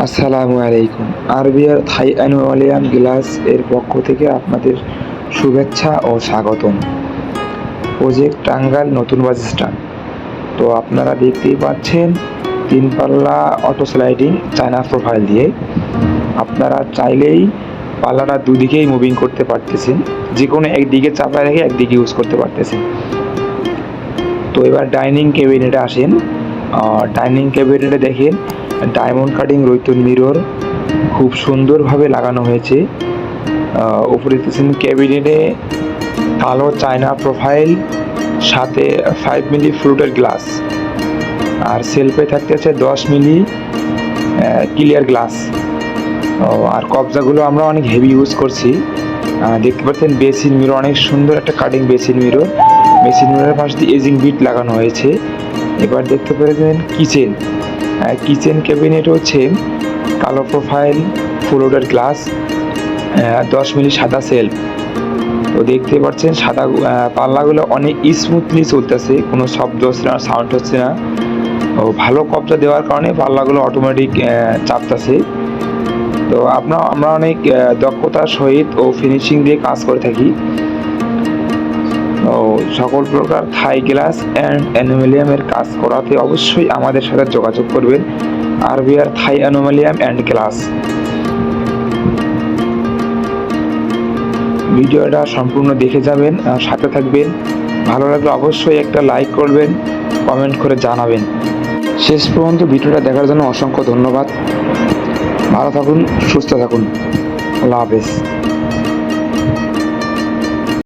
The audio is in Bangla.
আসসালামু আলাইকুম। আরবিয়ার থাই অ্যালুমিনিয়াম গ্লাস এর পক্ষ থেকে আপনাদের শুভেচ্ছা ও স্বাগতম। প্রজেক্ট টাঙ্গাইল নতুন বাস স্ট্যান্ড। তো আপনারা দেখতেই পাচ্ছেন 3 পাল্লা অটো স্লাইডিং চায়না প্রোফাইল দিয়ে আপনারা চাইলেই পাল্লাটা দুদিকেই মুভিং করতে পারতেছেন, যে কোনো একদিকে চাপায় রেখে একদিকে ইউজ করতে পারতেছেন। তো এবার ডাইনিং ক্যাবিনেটে আসেন। ডাইনিং ক্যাবিনেটে দেখেন ডায়মন্ড কাটিং রৈতুন মিরর খুব সুন্দরভাবে লাগানো হয়েছে। উপরে দেখতেছেন ক্যাবিনেটে কালো চায়না প্রোফাইল, সাথে 5 মিলি ফ্রুটের গ্লাস, আর সেলফে থাকতেছে 10 মিলি ক্লিয়ার গ্লাস। আর কবজাগুলো আমরা অনেক হেভি ইউজ করছি। দেখতে পাচ্ছেন বেসিন মিরর, অনেক সুন্দর একটা কাটিং বেসিন মিরর। বেসিন মিররের পাশে দিয়ে এজিং বিট লাগানো হয়েছে। এবার দেখতে পেরেছেন কিচেন ক্যাবিনেট হচ্ছে কালো প্রোফাইল, ফুল ওডের গ্লাস, 10 মিলি সাদা সেলফ। তো দেখতে পাচ্ছেন সাদা পাল্লাগুলো অনেক স্মুথলি চলতেছে, কোনো শব্দ হচ্ছে না, সাউন্ড হচ্ছে না। ও ভালো কবজা দেওয়ার কারণে পাল্লাগুলো অটোমেটিক চাপতেছে। তো আমরা অনেক দক্ষতার সহিত ও ফিনিশিং দিয়ে কাজ করে থাকি। ও সকল প্রকার থাই গ্লাস অ্যান্ড অ্যালুমিনিয়ামের কাজ করাতে অবশ্যই আমাদের সাথে যোগাযোগ করবেন। RBR Thai aluminium and glass. ভিডিওটা সম্পূর্ণ দেখে যাবেন, সাথে থাকবেন। ভালো লাগলে অবশ্যই একটা লাইক করবেন, কমেন্ট করে জানাবেন। শেষ পর্যন্ত ভিডিওটা দেখার জন্য অসংখ্য ধন্যবাদ। ভালো থাকুন, সুস্থ থাকুন। আল্লাহ হাফেজ।